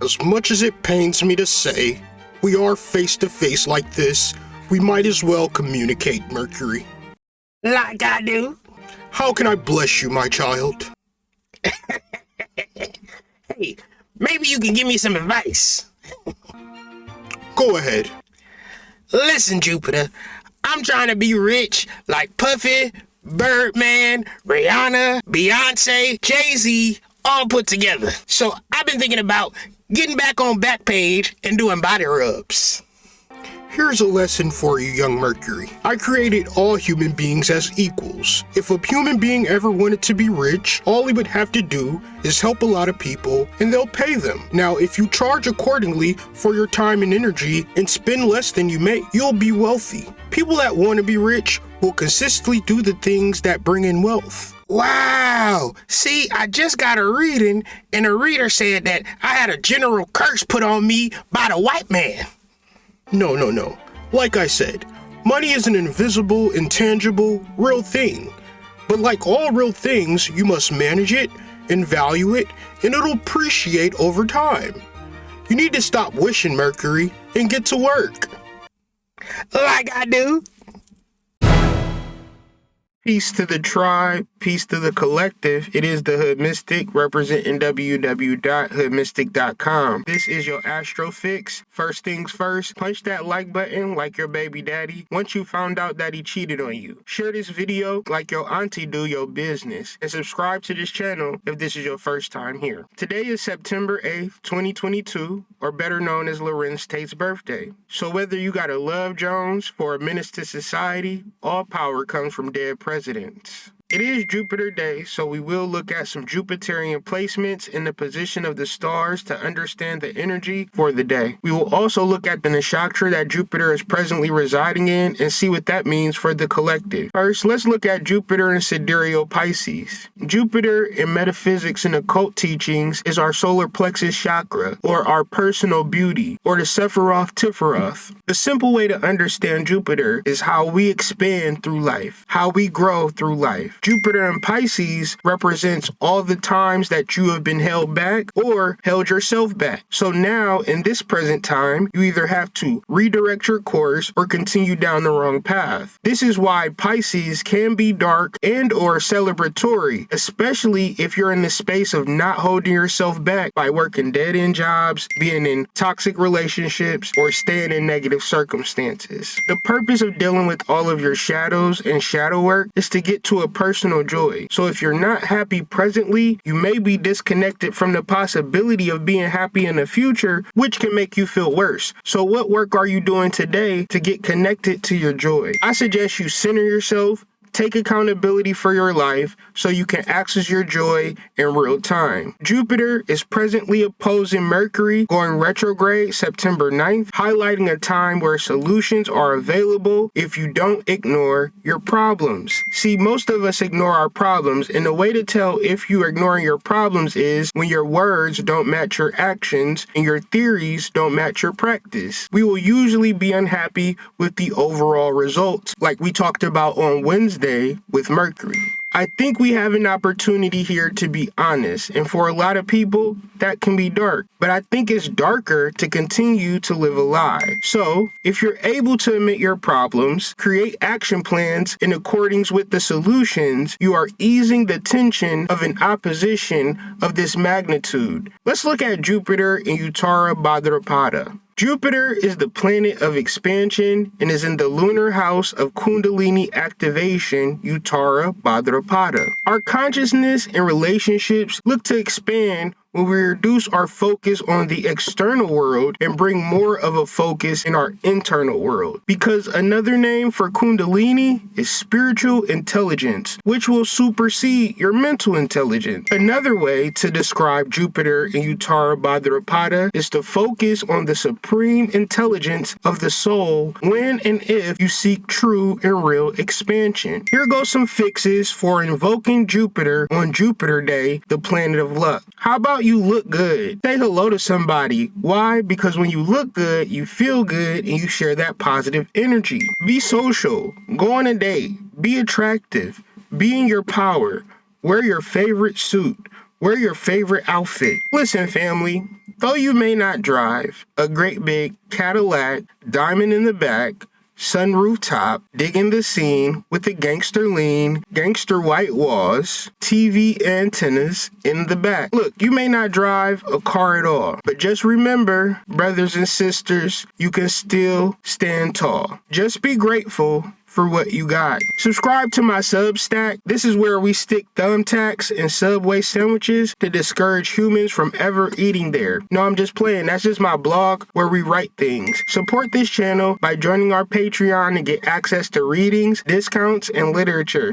As much as it pains me to say, we are face to face like this, we might as well communicate, Mercury. Like I do. How can I bless you, my child? Hey, maybe you can give me some advice. Go ahead. Listen, Jupiter, I'm trying to be rich like Puffy, Birdman, Rihanna, Beyonce, Jay-Z, all put together. So I've been thinking about getting back on Backpage and doing body rubs. Here's a lesson for you, young Mercury. I created all human beings as equals. If a human being ever wanted to be rich, all he would have to do is help a lot of people and they'll pay them. Now, if you charge accordingly for your time and energy and spend less than you make, you'll be wealthy. People that want to be rich will consistently do the things that bring in wealth. Wow! See, I just got a reading, and the reader said that I had a general curse put on me by the white man. No. Like I said, money is an invisible, intangible, real thing. But like all real things, you must manage it and value it, and it'll appreciate over time. You need to stop wishing, Mercury, and get to work. Like I do. Peace to the tribe, peace to the collective. It is the Hood Mystic, representing www.hoodmystic.com. This is your Astro Fix. First things first, punch that like button like your baby daddy once you found out that he cheated on you. Share this video like your auntie do your business, and subscribe to this channel if this is your first time here. Today is September 8th, 2022, or better known as Lorenz Tate's birthday. So whether you got a Love Jones for a menace to society, all power comes from dead presidents. It is Jupiter Day, so we will look at some Jupiterian placements in the position of the stars to understand the energy for the day. We will also look at the nakshatra that Jupiter is presently residing in and see what that means for the collective. First, let's look at Jupiter in sidereal Pisces. Jupiter in metaphysics and occult teachings is our solar plexus chakra, or our personal beauty, or the Sephiroth Tiferoth. The simple way to understand Jupiter is how we expand through life, how we grow through life. Jupiter in Pisces represents all the times that you have been held back or held yourself back. So now, in this present time, you either have to redirect your course or continue down the wrong path. This is why Pisces can be dark and or celebratory, especially if you're in the space of not holding yourself back by working dead-end jobs, being in toxic relationships, or staying in negative circumstances. The purpose of dealing with all of your shadows and shadow work is to get to a personal joy. So if you're not happy presently, you may be disconnected from the possibility of being happy in the future, which can make you feel worse. So what work are you doing today to get connected to your joy? I suggest you center yourself, take accountability for your life so you can access your joy in real time. Jupiter is presently opposing Mercury, going retrograde September 9th, highlighting a time where solutions are available if you don't ignore your problems. See, most of us ignore our problems, and the way to tell if you're ignoring your problems is when your words don't match your actions and your theories don't match your practice. We will usually be unhappy with the overall results, like we talked about on Wednesday with Mercury. I think we have an opportunity here to be honest, and for a lot of people, that can be dark. But I think it's darker to continue to live a lie. So, if you're able to admit your problems, create action plans in accordance with the solutions, you are easing the tension of an opposition of this magnitude. Let's look at Jupiter in Uttara Bhadrapada. Jupiter is the planet of expansion and is in the lunar house of Kundalini activation, Uttara Bhadrapada. Our consciousness and relationships look to expand when we reduce our focus on the external world and bring more of a focus in our internal world. Because another name for Kundalini is spiritual intelligence, which will supersede your mental intelligence. Another way to describe Jupiter in Uttara Bhadrapada is to focus on the supreme intelligence of the soul when and if you seek true and real expansion. Here go some fixes for invoking Jupiter on Jupiter Day, the planet of luck. How about you look good? Say hello to somebody. Why? Because when you look good, you feel good and you share that positive energy. Be social. Go on a date. Be attractive. Be in your power. Wear your favorite suit. Wear your favorite outfit. Listen, family, though you may not drive a great big Cadillac, diamond in the back, sunroof top, digging the scene with the gangster lean, gangster white walls, TV antennas in the back. Look, you may not drive a car at all, but just remember, brothers and sisters, you can still stand tall. Just be grateful for what you got. Subscribe to my Substack. This is where we stick thumbtacks in Subway sandwiches to discourage humans from ever eating there. No, I'm just playing. That's just my blog where we write things. Support this channel by joining our Patreon to get access to readings, discounts, and literature.